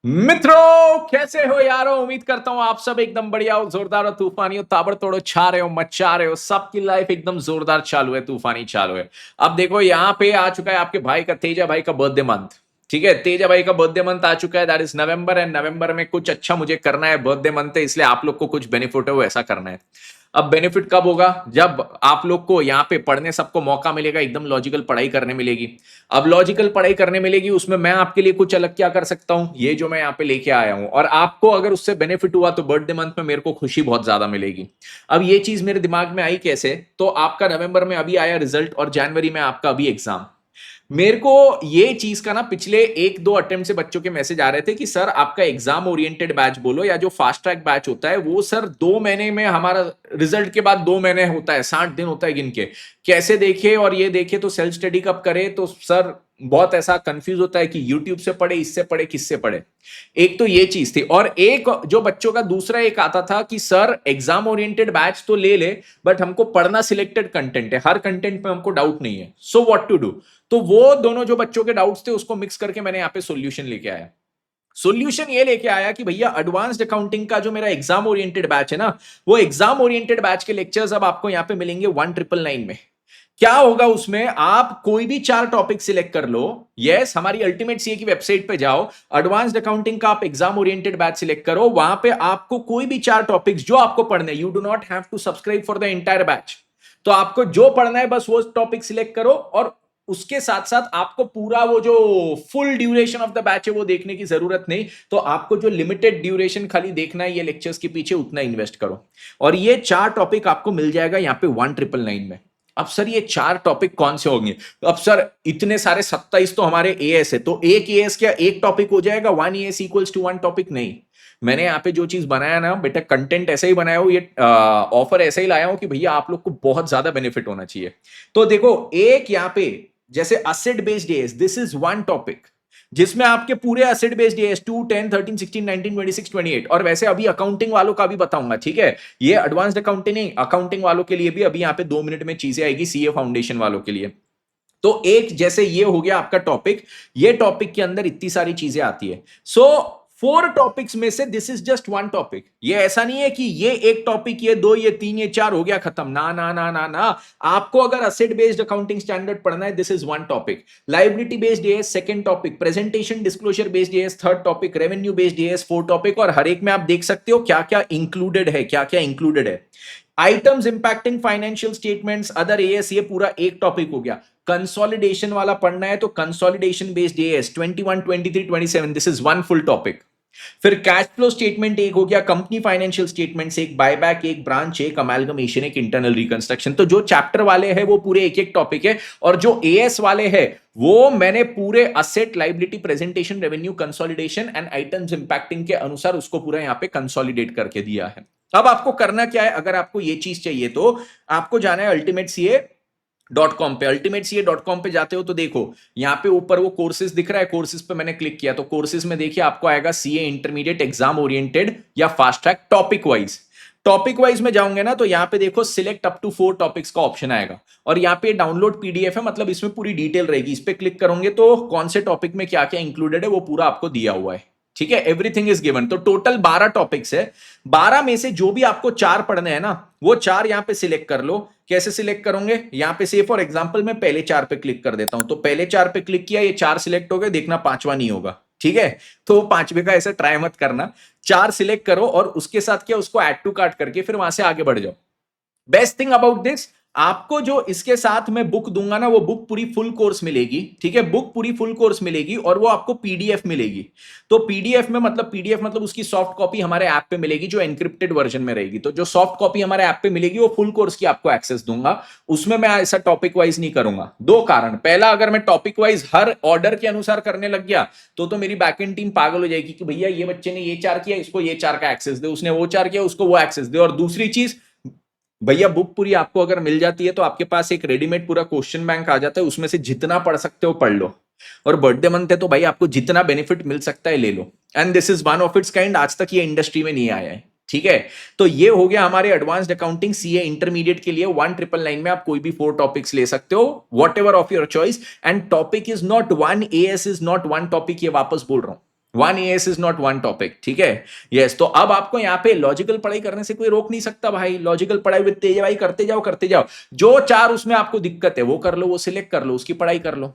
मित्रों कैसे हो यारो। उम्मीद करता हूं आप सब एकदम बढ़िया हो, जोरदार हो, तूफानी हो, ताबड़तोड़ छा रहे हो, मचा रहे हो, सबकी लाइफ एकदम जोरदार चालू है, तूफानी चालू है। अब देखो यहाँ पे आ चुका है आपके भाई का, तेजा भाई का बर्थडे मंथ। ठीक है, तेजा भाई का बर्थडे मंथ आ चुका है, that is November. And November में कुछ अच्छा मुझे करना है, बर्थडे मंथ है इसलिए आप लोग को कुछ बेनिफिट है वो ऐसा करना है। अब बेनिफिट कब होगा? जब आप लोग को यहाँ पे पढ़ने सबको मौका मिलेगा, एकदम लॉजिकल पढ़ाई करने मिलेगी। अब लॉजिकल पढ़ाई करने मिलेगी, उसमें मैं आपके लिए कुछ अलग क्या कर सकता हूं, ये जो मैं यहाँ पे लेके आया हूं, और आपको अगर उससे बेनिफिट हुआ तो बर्थडे मंथ में मेरे को खुशी बहुत ज्यादा मिलेगी। अब ये चीज मेरे दिमाग में आई कैसे? तो आपका नवंबर में अभी आया रिजल्ट और जनवरी में आपका अभी एग्जाम। मेरे को ये चीज का ना पिछले एक दो अटेम्प्ट से बच्चों के मैसेज आ रहे थे कि सर आपका एग्जाम ओरिएंटेड बैच बोलो या जो फास्ट ट्रैक बैच होता है वो सर 2 महीने में, हमारा रिजल्ट के बाद 2 महीने होता है, 60 दिन होता है गिन के, कैसे देखे और ये देखे तो सेल्फ स्टडी कब करे। तो सर बहुत ऐसा कंफ्यूज होता है कि यूट्यूब से पढ़े, इससे पढ़े, किससे पढ़े। एक तो ये चीज थी, और एक जो बच्चों का दूसरा एक आता था कि सर एग्जाम ओरिएंटेड बैच तो ले ले बट हमको पढ़ना सिलेक्टेड कंटेंट है, हर कंटेंट पे हमको डाउट नहीं है, सो व्हाट टू डू। तो वो दोनों जो बच्चों के डाउट्स थे उसको मिक्स करके मैंने यहाँ पे सॉल्यूशन लेके आया। सॉल्यूशन ये लेके आया कि भैया एडवांस्ड अकाउंटिंग का जो मेरा एग्जाम ओरिएंटेड बैच है ना, वो एग्जाम ओरिएंटेड बैच के लेक्चर्स अब आपको यहाँ पे मिलेंगे 1999 में। क्या होगा उसमें? आप कोई भी 4 टॉपिक सिलेक्ट कर लो। यस, हमारी अल्टीमेट सीए की वेबसाइट पे जाओ, एडवांस्ड अकाउंटिंग का आप एग्जाम ओरिएंटेड बैच सिलेक्ट करो, वहां पे आपको कोई भी 4 टॉपिक्स जो आपको पढ़ने, you do not have to subscribe for the entire batch. तो आपको जो पढ़ना है बस वो टॉपिक सिलेक्ट करो, और उसके साथ साथ आपको पूरा वो जो full duration of the batch है वो देखने की जरूरत नहीं। तो आपको जो लिमिटेड ड्यूरेशन खाली देखना है ये लेक्चर्स के पीछे, उतना इन्वेस्ट करो। और ये 4 टॉपिक आपको मिल जाएगा यहाँ पे 1999 में। अब सर ये 4 टॉपिक कौन से होंगे? अब सर इतने सारे 27 तो हमारे एएस है, तो एक एएस क्या एक टॉपिक हो जाएगा? 1 एएस इक्वल्स टू 1 टॉपिक? नहीं। मैंने यहाँ पे जो चीज बनाया ना बेटा, कंटेंट ऐसा ही बनाया हूं, ये ऑफर ऐसा ही लाया हूं कि भैया आप लोग को बहुत ज्यादा बेनिफिट होना चाहिए। तो देखो, एक यहाँ पे जैसे asset based as, this is 1 topic जिसमें आपके पूरे एसेट बेस्ड एएस 2, 10, 13, 16, 19, 26, 28, और वैसे अभी अकाउंटिंग वालों का भी बताऊंगा। ठीक है, ये एडवांस्ड अकाउंटिंग नहीं, अकाउंटिंग वालों के लिए भी अभी यहाँ पे 2 मिनट में चीजें आएगी, सीए फाउंडेशन वालों के लिए। तो एक जैसे ये हो गया आपका टॉपिक, ये टॉपिक के अंदर इतनी सारी चीजें आती है। सो 4 टॉपिक्स में से दिस इज जस्ट 1 टॉपिक। ये ऐसा नहीं है कि ये एक टॉपिक, ये 2, ये 3, ये 4 हो गया खत्म, ना ना ना ना ना। आपको अगर असेट बेस्ड अकाउंटिंग स्टैंडर्ड पढ़ना है, this is 1 topic. Liability based as 2nd topic, presentation disclosure based as 3rd topic, revenue based as 4 topic, और हर एक में आप देख सकते हो क्या क्या इंक्लूडेड है, क्या क्या इंक्लूडेड है। Items impacting financial statements other as, ये पूरा एक टॉपिक हो गया। कंसोलिडेशन वाला पढ़ना है तो consolidation based as 21, 23, 27, this is 1 full topic. फिर कैश फ्लो स्टेटमेंट एक हो गया, कंपनी फाइनेंशियल स्टेटमेंट्स एक, बायबैक एक, ब्रांच एक, अमेलगमेशन एक, इंटरनल रिकंस्ट्रक्शन। तो जो चैप्टर वाले हैं वो पूरे एक एक टॉपिक है, और जो एएस वाले हैं वो मैंने पूरे asset, liability, presentation, revenue, consolidation and items impacting के अनुसार उसको पूरा यहां पे कंसोलिडेट करके दिया है। अब आपको करना क्या है? अगर आपको ये चीज चाहिए तो आपको जाना है ultimateca.com पे। ultimateca.com पे जाते हो तो देखो यहां पे ऊपर वो कोर्सेज दिख रहा है, कोर्सेज पे मैंने क्लिक किया तो कोर्सेज में देखिए आपको आएगा सीए इंटरमीडिएट एग्जाम ओरिएंटेड या fast track topic wise. Topic wise में जाऊंगे ना तो यहां पे देखो सिलेक्ट अप टू 4 टॉपिक्स का ऑप्शन आएगा, और यहां पे डाउनलोड पीडीएफ है, मतलब इसमें पूरी डिटेल रहेगी। इस पे क्लिक करोगे तो कौन से टॉपिक में क्या क्या इंक्लूडेड है वो पूरा आपको दिया हुआ है। ठीक है, एवरीथिंग इज गिवन। तो टोटल 12 टॉपिक्स है, 12 में से जो भी आपको 4 पढ़ने हैं ना वो 4 यहां पे सिलेक्ट कर लो। कैसे सिलेक्ट करोगे? यहां पे से फॉर एग्जांपल मैं पहले 4 पे क्लिक कर देता हूं, तो पहले 4 पे क्लिक किया, ये 4 सिलेक्ट हो गए, देखना 5वां नहीं होगा। ठीक है, तो 5वें का ऐसा ट्राई मत करना। 4 सिलेक्ट करो और उसके साथ क्या, उसको ऐड टू कार्ट करके फिर वहां से आगे बढ़ जाओ। बेस्ट थिंग अबाउट दिस, आपको जो इसके साथ में बुक दूंगा ना वो बुक पूरी फुल कोर्स मिलेगी। ठीक है, बुक पूरी फुल कोर्स मिलेगी और वो आपको पीडीएफ मिलेगी। तो पीडीएफ में मतलब, पीडीएफ मतलब उसकी सॉफ्ट कॉपी हमारे ऐप पे मिलेगी जो एनक्रिप्टेड वर्जन में रहेगी। तो जो सॉफ्ट कॉपी हमारे ऐप पे मिलेगी वो फुल कोर्स की आपको एक्सेस दूंगा। उसमें मैं ऐसा टॉपिक वाइज नहीं करूंगा। 2 कारण, पहला, अगर मैं टॉपिक वाइज हर ऑर्डर के अनुसार करने लग गया तो मेरी बैकएंड टीम पागल हो जाएगी कि भैया ये बच्चे ने ये 4 किया, इसको ये 4 का एक्सेस दे, उसने वो 4 किया, उसको वो एक्सेस दे। और दूसरी चीज, भैया बुक पूरी आपको अगर मिल जाती है तो आपके पास एक रेडीमेड पूरा क्वेश्चन बैंक आ जाता है, उसमें से जितना पढ़ सकते हो पढ़ लो। और बर्थडे मंथ है तो भाई आपको जितना बेनिफिट मिल सकता है ले लो। And this is one of its kind, आज तक ये इंडस्ट्री में नहीं आया है। ठीक है, तो ये हो गया हमारे एडवांस्ड अकाउंटिंग सीए इंटरमीडिएट के लिए 1999 में। आप कोई भी 4 टॉपिक्स ले सकते हो, what of your choice. And topic is not 1 AS is not 1 topic, ये वापस बोल रहा हूं। One ES is not one topic, ठीक है। यस, तो अब आपको यहाँ पे लॉजिकल पढ़ाई करने से कोई रोक नहीं सकता भाई। लॉजिकल पढ़ाई विद तेज भाई करते जाओ करते जाओ। जो चार उसमें आपको दिक्कत है वो कर लो, वो सिलेक्ट कर लो, उसकी पढ़ाई कर लो।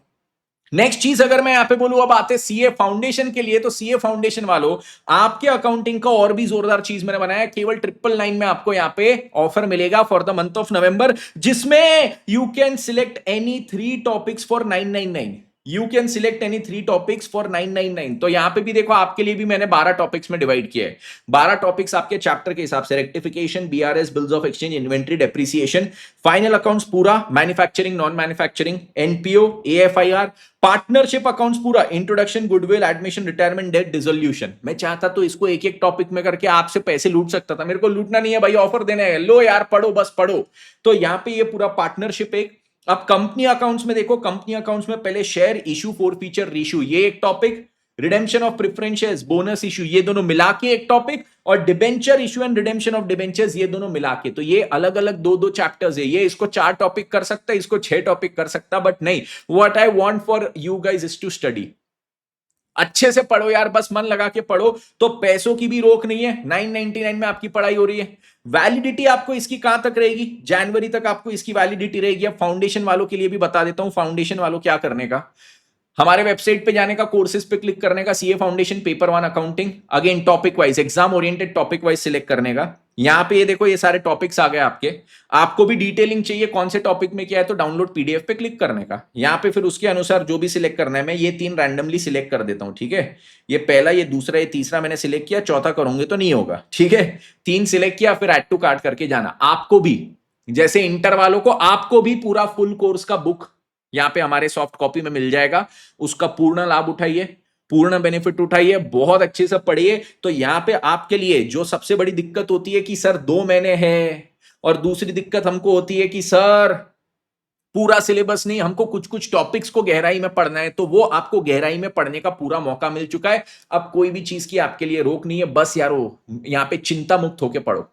नेक्स्ट चीज अगर मैं यहां पे बोलूं, अब आते सीए फाउंडेशन के लिए, तो सीए फाउंडेशन वालों, आपके अकाउंटिंग का और भी जोरदार चीज मैंने बनाया। केवल 999 में आपको यहां पे ऑफर मिलेगा for the month of November, जिसमें you can select any 3 topics for 999। You can select any 3 topics for 999। तो यहां पे भी देखो, आपके लिए भी मैंने 12 टॉपिक्स में डिवाइड किया है। 12 टॉपिक्स आपके चैप्टर के हिसाब से, rectification, BRS, bills of exchange, inventory, depreciation, final accounts पूरा, manufacturing, non manufacturing, NPO, AFIR, partnership accounts पूरा, introduction, goodwill, admission, retirement, death, dissolution. मैं चाहता तो इसको एक एक टॉपिक में करके आपसे पैसे लूट सकता था, मेरे को लूटना नहीं है भाई, ऑफर देना है, लो यार पढ़ो, बस पढ़ो। तो यहां पे ये पूरा पार्टनरशिप एक। अब कंपनी अकाउंट्स में देखो, कंपनी अकाउंट्स में पहले share issue, four feature reissue, ये एक topic, redemption of preference shares, bonus issue, ये दोनों मिला के एक टॉपिक, और debenture issue and redemption of debentures, ये दोनों मिला के। तो ये अलग अलग दो दो चैप्टर्स है। ये इसको 4 टॉपिक कर सकता है, इसको 6 टॉपिक कर सकता, बट नहीं, what I want for you guys is to study. अच्छे से पढ़ो यार, बस मन लगा के पढ़ो। तो पैसों की भी रोक नहीं है, 999 में आपकी पढ़ाई हो रही है। वैलिडिटी आपको इसकी कहां तक रहेगी, जनवरी तक आपको इसकी वैलिडिटी रहेगी। अब फाउंडेशन वालों के लिए भी बता देता हूं, फाउंडेशन वालों क्या करने का, हमारे वेबसाइट पे जाने का, कोर्सेज पे क्लिक करने का, CA foundation paper 1 accounting, again topic wise, exam oriented topic wise select करने का। यहां पे ये देखो, ये सारे टॉपिक्स आ गए आपके। आपको भी डिटेलिंग चाहिए कौन से टॉपिक में क्या है, तो डाउनलोड पीडीएफ पे क्लिक करने का। यहां पे फिर उसके अनुसार जो भी सिलेक्ट करना है, मैं ये 3 रैंडमली सिलेक्ट कर देता हूं, ठीक है। ये पहला, ये दूसरा, ये तीसरा मैंने सिलेक्ट किया, चौथा करूंगे तो नहीं होगा, ठीक है। 3 सिलेक्ट किया, फिर ऐड टू कार्ट करके जाना। आपको भी, जैसे इंटर वालों को, आपको भी पूरा फुल कोर्स का बुक यहां पे हमारे सॉफ्ट कॉपी में मिल जाएगा। उसका पूर्ण लाभ उठाइए, पूर्ण बेनिफिट उठाइए, बहुत अच्छे से पढ़िए। तो यहां पे आपके लिए जो सबसे बड़ी दिक्कत होती है कि सर 2 महीने हैं, और दूसरी दिक्कत हमको होती है कि सर पूरा सिलेबस नहीं, हमको कुछ कुछ टॉपिक्स को गहराई में पढ़ना है, तो वो आपको गहराई में पढ़ने का पूरा मौका मिल चुका है। अब कोई भी चीज की आपके लिए रोक नहीं है, बस यारो यहां पे चिंता मुक्त होकर पढ़ो,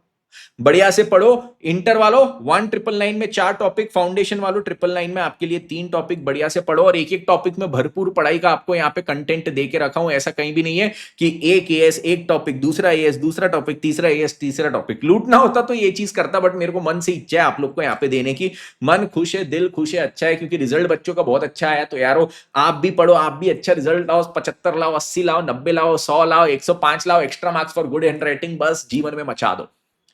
बढ़िया से पढ़ो। इंटर वालों 1999 में 4 टॉपिक, फाउंडेशन वालों 999 में आपके लिए 3 टॉपिक, बढ़िया से पढ़ो। और एक एक टॉपिक में भरपूर पढ़ाई का आपको यहाँ पे कंटेंट दे के रखा हूं। ऐसा कहीं भी नहीं है कि एक एएस एक टॉपिक, दूसरा एएस दूसरा टॉपिक, तीसरा एएस तीसरा टॉपिक। लूटना होता तो ये चीज करता, बट मेरे को मन से इच्छा है आप लोग को यहाँ पे देने की। मन खुश है, दिल खुश है, अच्छा है, क्योंकि रिजल्ट बच्चों का बहुत अच्छा आया। तो यारो आप भी पढ़ो, आप भी अच्छा रिजल्ट लाओ, 75 लाओ, 80 लाओ, 90 लाओ, 100 लाओ, 105 लाओ, extra marks for good hand writing, बस जीवन में मचा दो,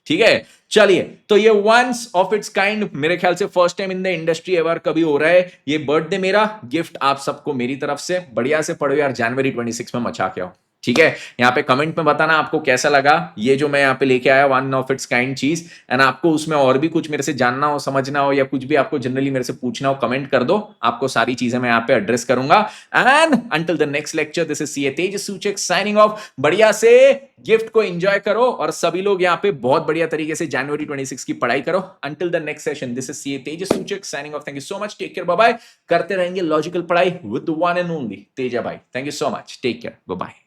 ठीक है। चलिए, तो ये वंस ऑफ इट्स काइंड, मेरे ख्याल से first time in the industry ever कभी हो रहा है। ये बर्थडे मेरा गिफ्ट आप सबको मेरी तरफ से, बढ़िया से पढ़ो यार, जनवरी 26 में मचा के आओ, ठीक है। यहाँ पे कमेंट में बताना आपको कैसा लगा ये जो मैं यहाँ पे लेके आया, वन ऑफ इट्स काइंड चीज। एंड आपको उसमें और भी कुछ मेरे से जानना हो, समझना हो, या कुछ भी आपको जनरली मेरे से पूछना हो, कमेंट कर दो, आपको सारी चीजें मैं यहाँ पे एड्रेस करूंगा। And until the next lecture, this is CA Tejas Suchak signing of. बढ़िया से गिफ्ट को एंजॉय करो, और सभी लोग यहाँ पे बहुत बढ़िया तरीके से जनवरी 26 की पढ़ाई करो। Until the next session, this is CA Tejas Suchak signing off. Thank you so much, take care, bye bye. करते रहेंगे लॉजिकल पढ़ाई with the one and only Teja भाई। Thank you so much, take care, bye bye.